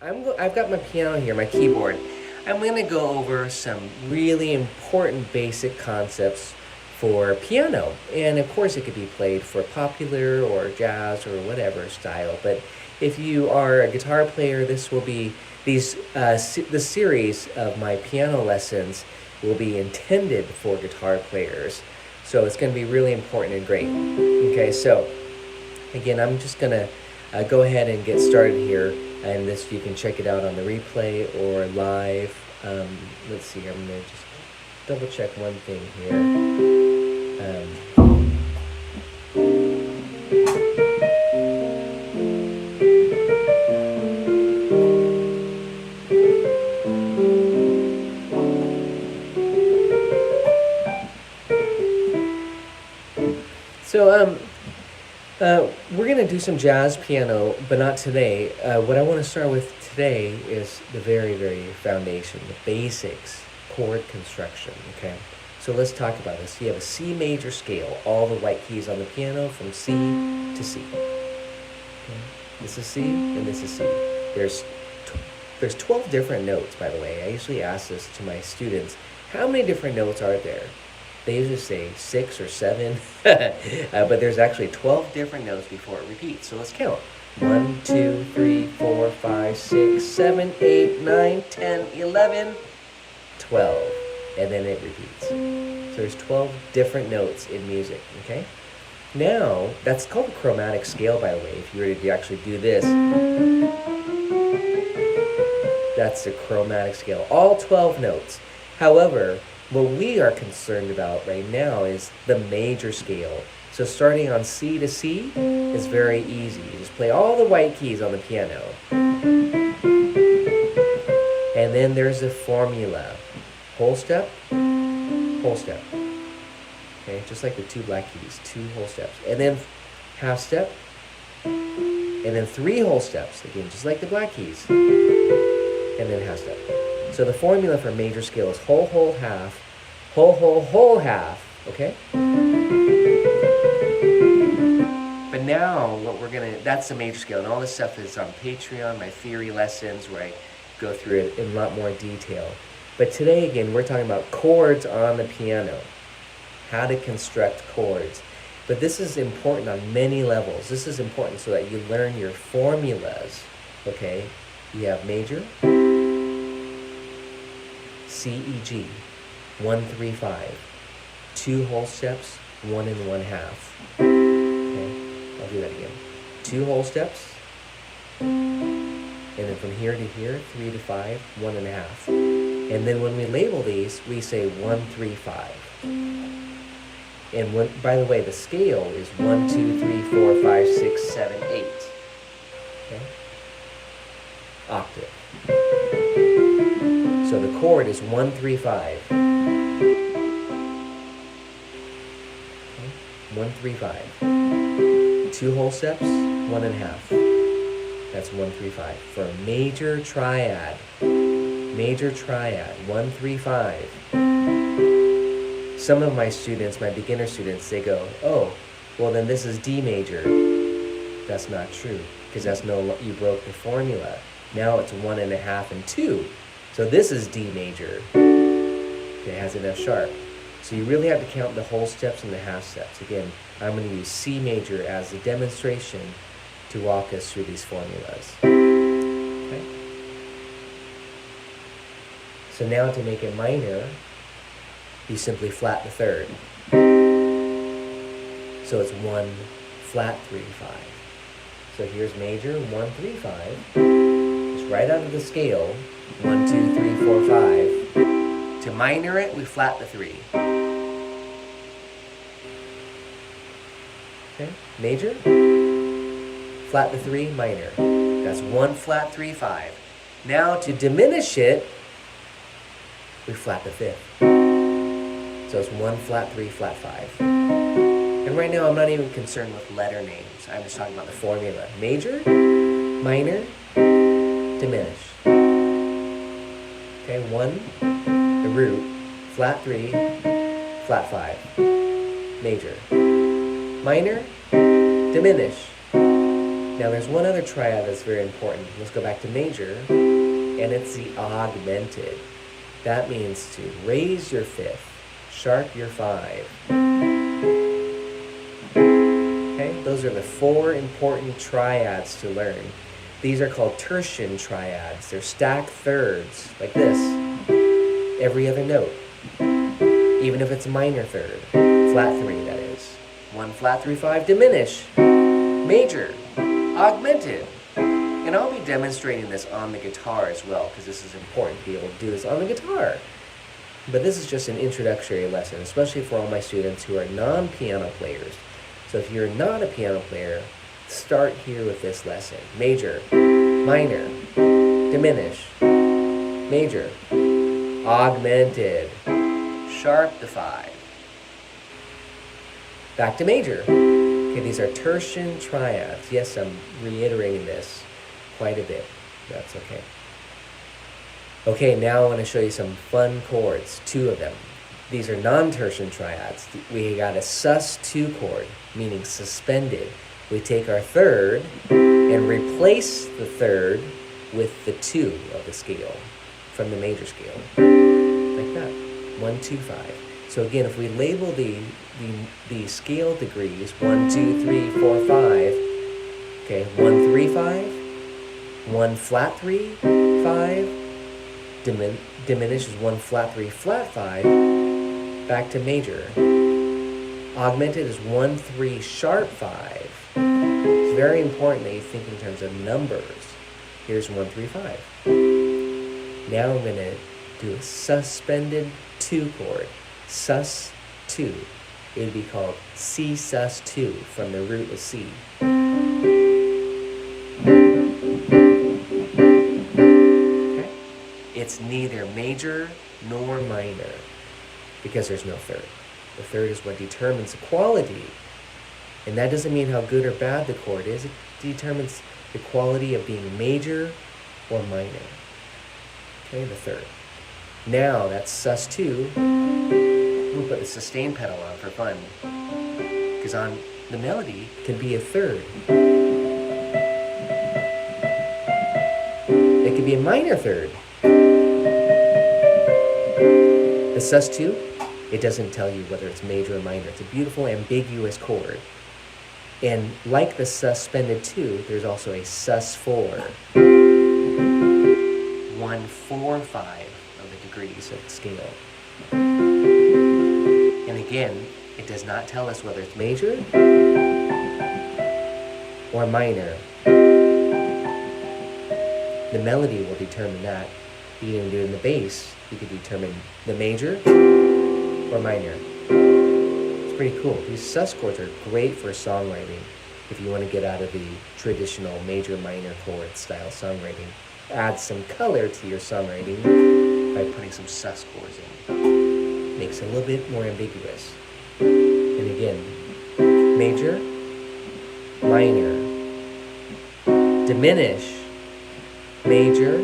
I've got my piano here, my keyboard. I'm going to go over some really important basic concepts for piano. And of course, it could be played for popular or jazz or whatever style. But if you are a guitar player, this will be the series of my piano lessons will be intended for guitar players. So it's going to be really important and great. Okay, so again, I'm just going to go ahead and get started here. And this, you can check it out on the replay or live. Let's see, I'm going to just double check one thing here. We're going to do some jazz piano, but not today. What I want to start with today is the very, very foundation, the basics, chord construction, okay? So let's talk about this. You have a C major scale, all the white keys on the piano from C to C. Okay? This is C, and this is C. There's 12 different notes, by the way. I usually ask this to my students. How many different notes are there? They usually say 6 or 7, but there's actually 12 different notes before it repeats. So let's count. 1, 2, 3, 4, 5, 6, 7, 8, 9, 10, 11, 12. And then it repeats. So there's 12 different notes in music, okay? Now, that's called a chromatic scale, by the way. If you were to actually do this, that's the chromatic scale. All 12 notes. However, what we are concerned about right now is the major scale. So starting on C to C is very easy. You just play all the white keys on the piano. And then there's a formula. Whole step, whole step. Okay, just like the 2 black keys, 2 whole steps. And then half step, and then 3 whole steps. Again, just like the black keys. And then half step. So the formula for major scale is whole, whole, half, whole, whole, whole, half, okay? But now what that's the major scale, and all this stuff is on Patreon, my theory lessons, where I go through it in a lot more detail. But today, again, we're talking about chords on the piano, how to construct chords. But this is important on many levels. This is important so that you learn your formulas, okay? You have major, C, E, G, 1, 3, 5, 2 whole steps, 1 and 1/2. Okay, I'll do that again. 2 whole steps, and then from here to here, 3 to 5, 1 1/2. And then when we label these, we say 1, 3, 5. And by the way, the scale is 1, 2, 3, 4, 5, 6, 7, 8. Okay, octave. So the chord is 1, 3, 5. Okay. 1, 3, 5. 2 whole steps, 1 1/2. That's 1, 3, 5. For a major triad, 1, 3, 5. Some of my students, my beginner students, they go, oh, well then this is D major. That's not true, because you broke the formula. Now it's 1 1/2 and 2. So this is D major. Okay, it has an F sharp. So you really have to count the whole steps and the half steps. Again, I'm going to use C major as a demonstration to walk us through these formulas. Okay. So now to make it minor, you simply flat the third. So it's 1 flat 3 5. So here's major 1 3 5. It's right out of the scale. 1 2 3 4 5. To minor it, we flat the 3. Okay, major, flat the 3, minor. That's 1 flat 3 5. Now to diminish it, we flat the 5th. So it's 1 flat 3 flat 5. And right now I'm not even concerned with letter names. I'm just talking about the formula. Major, minor, diminish. Okay, 1, the root, flat 3, flat 5. Major. Minor, diminish. Now there's one other triad that's very important. Let's go back to major, and it's the augmented. That means to raise your fifth, sharp your five. Okay, those are the 4 important triads to learn. These are called tertian triads. They're stacked thirds, like this, every other note, even if it's a minor third, flat 3 that is. 1 flat 3 5, diminish, major, augmented. And I'll be demonstrating this on the guitar as well, because this is important to be able to do this on the guitar. But this is just an introductory lesson, especially for all my students who are non-piano players. So if you're not a piano player, start here with this lesson. Major, minor, diminish, major, augmented, sharp the 5. Back to major. Okay, these are tertian triads. Yes, I'm reiterating this quite a bit. That's okay. Okay, now I want to show you some fun chords, 2 of them. These are non-tertian triads. We got a sus2 chord, meaning suspended. We take our third and replace the third with the 2 of the scale from the major scale, like that, 1 2 5. So again, if we label the scale degrees 1 2 3 4 5, okay, 1 3 5, 1 flat 3 5, diminish is 1 flat 3 flat 5, back to major. Augmented is 1 3 sharp 5. It's very important that you think in terms of numbers. Here's 1 3 5. Now I'm going to do a suspended 2 chord. Sus 2. It would be called C sus 2 from the root of C. Okay? It's neither major nor minor because there's no third. The third is what determines the quality. And that doesn't mean how good or bad the chord is. It determines the quality of being major or minor. Okay, the third. Now that's sus 2. We'll put the sustain pedal on for fun. Because on the melody can be a third. It could be a minor third. The sus 2, it doesn't tell you whether it's major or minor. It's a beautiful ambiguous chord. And like the suspended 2, there's also a sus 4. 1 4 5 of the degrees of the scale. And again, it does not tell us whether it's major or minor. The melody will determine that. You can do it in the bass. You can determine the major or minor. It's pretty cool. These sus chords are great for songwriting if you want to get out of the traditional major-minor chord style songwriting. Add some color to your songwriting by putting some sus chords in. Makes it a little bit more ambiguous. And again, major, minor, diminish, major,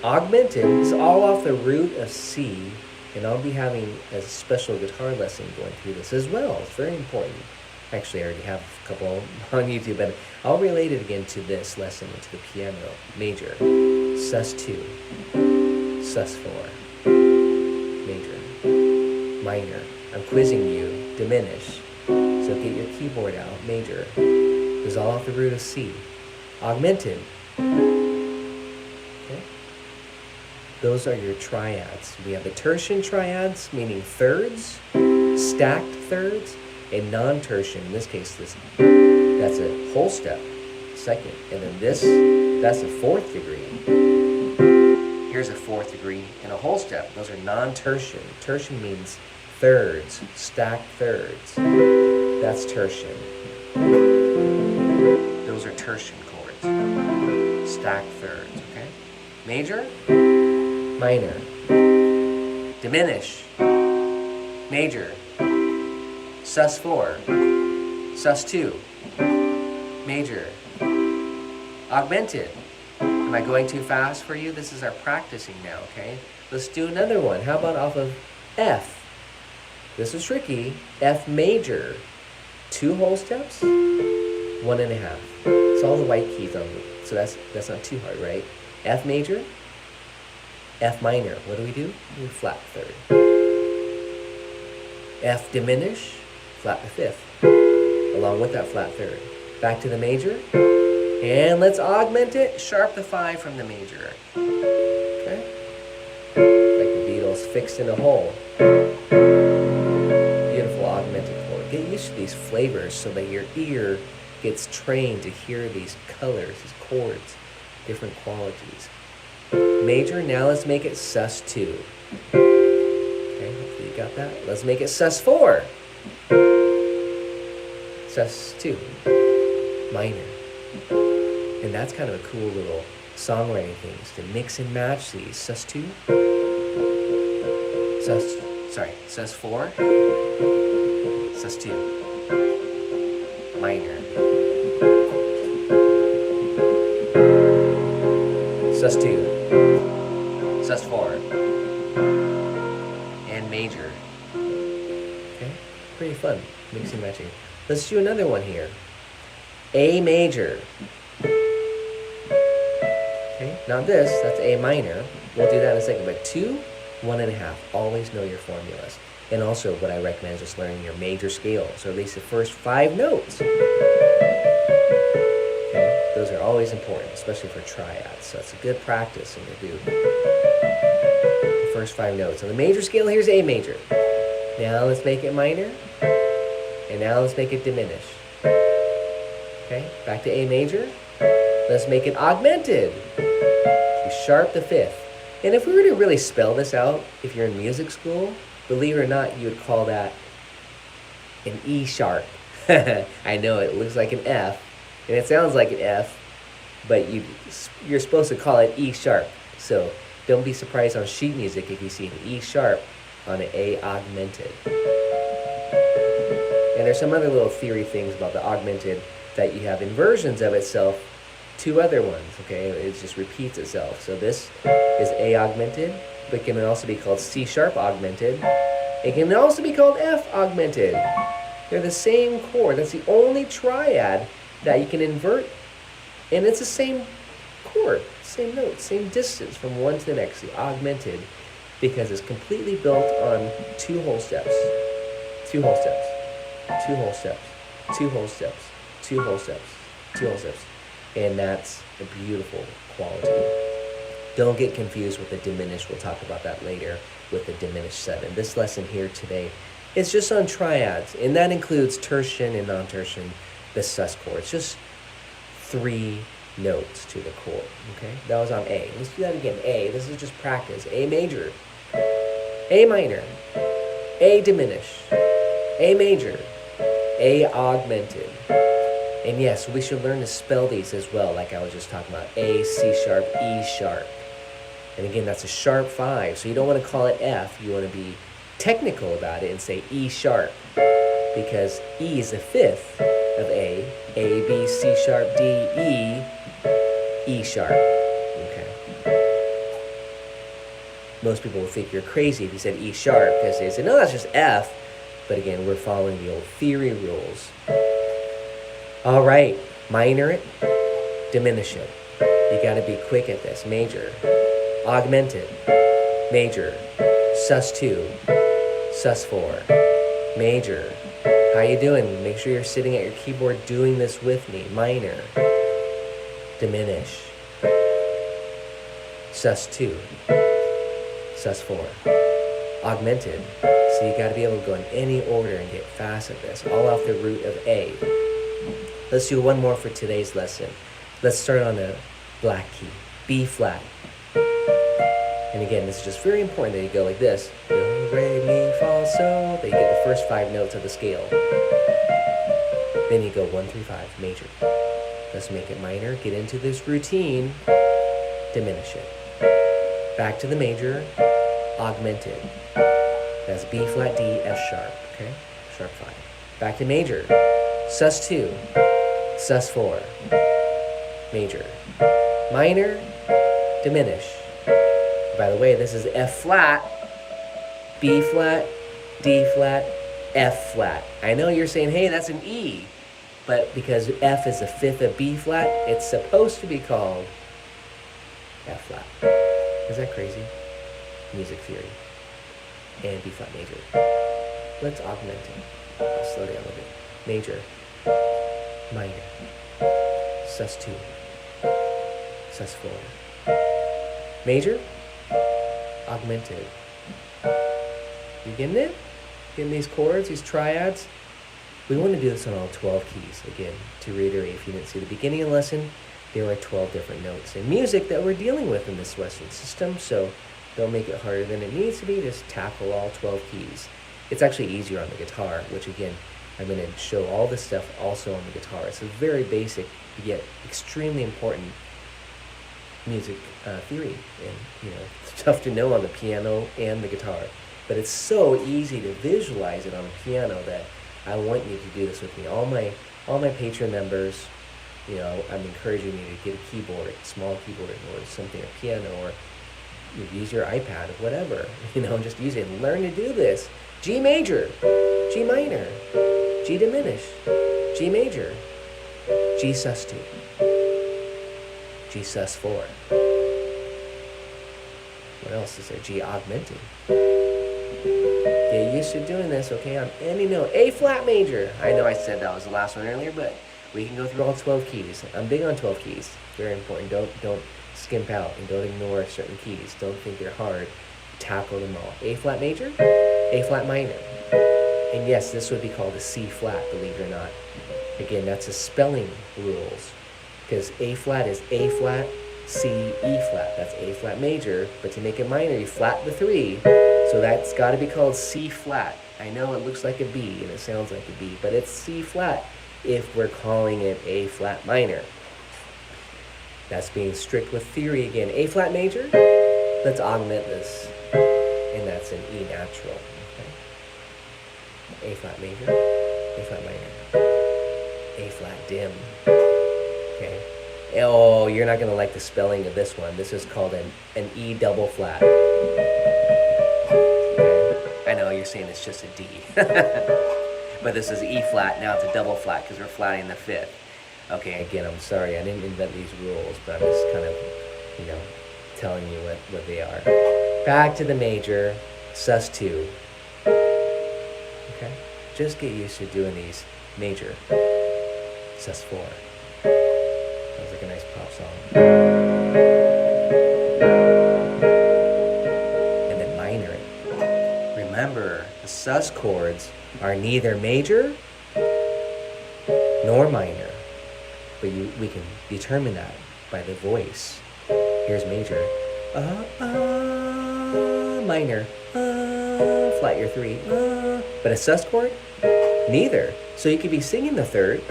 augmented is all off the root of C, and I'll be having a special guitar lesson going through this as well. It's very important. Actually, I already have a couple on YouTube, but I'll relate it again to this lesson, to the piano. Major, sus 2, sus 4, major, minor. I'm quizzing you, diminish. So get your keyboard out, major. It's all off the root of C. Augmented. Okay? Those are your triads. We have the tertian triads, meaning thirds, stacked thirds, and non-tertian, in this case, that's a whole step, second. And then this, that's a 4th degree. Here's a 4th degree and a whole step. Those are non-tertian. Tertian means thirds, stacked thirds. That's tertian. Those are tertian chords. Stacked thirds, okay? Major, minor, diminish, major, sus 4, sus 2, major, augmented. Am I going too fast for you? This is our practicing now, okay? Let's do another one. How about off of F? This is tricky. F major. 2 whole steps, 1.5. It's all the white keys on it, so that's not too hard, right? F major, F minor. What do? We flat the third. F diminish, flat the fifth, along with that flat third. Back to the major, and let's augment it. Sharp the 5 from the major. Okay? Like the Beatles, fixed in a hole. Beautiful augmented chord. Get used to these flavors so that your ear gets trained to hear these colors, these chords, different qualities. Major, now let's make it sus2. Okay, hopefully you got that. Let's make it sus4. Sus2. Minor. And that's kind of a cool little songwriting thing, is to mix and match these. Sus2. Sus4. Sus2. Minor. Sus2, Sus4, and major. Okay, pretty fun, mixing matching. Let's do another one here. A major. Okay, now this, that's A minor. We'll do that in a second, but 2, 1.5. Always know your formulas. And also what I recommend is just learning your major scales, or at least the first 5 notes. Those are always important, especially for triads. So it's a good practice when you do the first 5 notes. On the major scale, here's A major. Now let's make it minor. And now let's make it diminish. Okay, back to A major. Let's make it augmented. We sharp the 5th. And if we were to really spell this out, if you're in music school, believe it or not, you would call that an E sharp. I know it looks like an F. And it sounds like an F, but you're supposed to call it E sharp. So don't be surprised on sheet music if you see an E sharp on an A augmented. And there's some other little theory things about the augmented, that you have inversions of itself to other ones, okay? It just repeats itself. So this is A augmented, but can also be called C sharp augmented. It can also be called F augmented. They're the same chord. That's the only triad that you can invert, and it's the same chord, same note, same distance from one to the next, the augmented, because it's completely built on 2 whole steps, 2 whole steps, 2 whole steps, 2 whole steps, 2 whole steps, 2 whole steps, and that's a beautiful quality. Don't get confused with the diminished. We'll talk about that later with the diminished 7. This lesson here today is just on triads, and that includes tertian and non-tertian, the sus chords, just 3 notes to the chord. Okay, that was on A. Let's do that again. A. This is just practice. A major, A minor, A diminished, A major, A augmented. And yes, we should learn to spell these as well, like I was just talking about. A, C sharp, E sharp. And again, that's a sharp 5. So you don't want to call it F. You want to be technical about it and say E sharp, because E is the 5th of A, B, C sharp, D, E, E sharp. Okay. Most people will think you're crazy if you said E sharp, because they say, no, that's just F. But again, we're following the old theory rules. All right, minor it, diminish it. You got to be quick at this. Major, augmented, major, sus2, sus4, major. How you doing? Make sure you're sitting at your keyboard doing this with me. Minor, diminish, sus2, sus4, augmented. So you got to be able to go in any order and get fast at this, all off the root of A. Let's do one more for today's lesson. Let's start on the black key, B flat. And again, this is just very important that you go like this. Do, re, mi, fa, sol. That you get the first 5 notes of the scale. Then you go 1 through 5, major. Let's make it minor. Get into this routine. Diminish it. Back to the major. Augmented. That's B flat, D, F sharp. Okay? Sharp 5. Back to major. Sus2. Sus4. Major. Minor. Diminish. By the way, this is F flat, B flat, D flat, F flat. I know you're saying, hey, that's an E. but because F is the fifth of B flat, it's supposed to be called F flat. Is that crazy? Music theory. And B flat major. Let's augment it. I'll slow down a little bit. Major, minor, sus2, sus4. Major, augmented. You getting it? Getting these chords, these triads? We want to do this on all 12 keys. Again, to reiterate, if you didn't see the beginning of the lesson, there are 12 different notes in music that we're dealing with in this Western system, so don't make it harder than it needs to be. Just tackle all 12 keys. It's actually easier on the guitar, which again, I'm going to show all this stuff also on the guitar. It's a very basic, yet extremely important music theory, and it's tough to know on the piano and the guitar. But it's so easy to visualize it on the piano that I want you to do this with me. All my Patreon members, I'm encouraging you to get a keyboard, a small keyboard, or something, a piano, or use your iPad, whatever. Just use it and learn to do this. G major, G minor, G diminished, G major, G sus2, G sus4. What else is there? G augmented. Get used to doing this, okay, on any note. A flat major. I know I said that was the last one earlier, but we can go through all 12 keys. I'm big on 12 keys. Very important. Don't skimp out and don't ignore certain keys. Don't think they're hard. Tackle them all. A flat major, A flat minor. And yes, this would be called a C flat, believe it or not. Again, that's a spelling rules. Because A flat is A flat, C, E flat. That's A flat major. But to make it minor, you flat the 3. So that's got to be called C flat. I know it looks like a B and it sounds like a B, but it's C flat if we're calling it A flat minor. That's being strict with theory again. A flat major, let's augment this. And that's an E natural. Okay. A flat major, A flat minor, A flat dim. Okay. Oh, you're not going to like the spelling of this one. This is called an E double flat. I know you're saying it's just a D. But this is E flat, now it's a double flat because we're flatting the 5th. Okay, again, I'm sorry, I didn't invent these rules, but I'm just kind of, telling you what they are. Back to the major, sus2. Okay, just get used to doing these. Major, sus4. Sounds like a nice pop song. And then minor it. Remember, the sus chords are neither major nor minor, but we can determine that by the voice. Here's major, minor, flat your 3, but a sus chord, neither. So you could be singing the 3rd,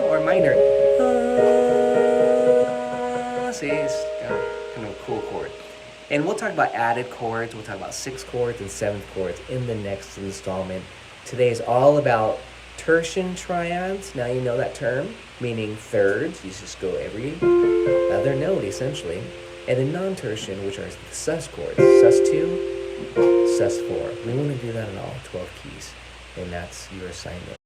or minor, see, it's kind of a cool chord. And we'll talk about added chords, we'll talk about 6th chords and 7th chords in the next installment. Today is all about tertian triads. Now you know that term, meaning thirds. You just go every other note, essentially. And then non-tertian, which are the sus chords. sus2, sus4. We want to do that in all 12 keys. And that's your assignment.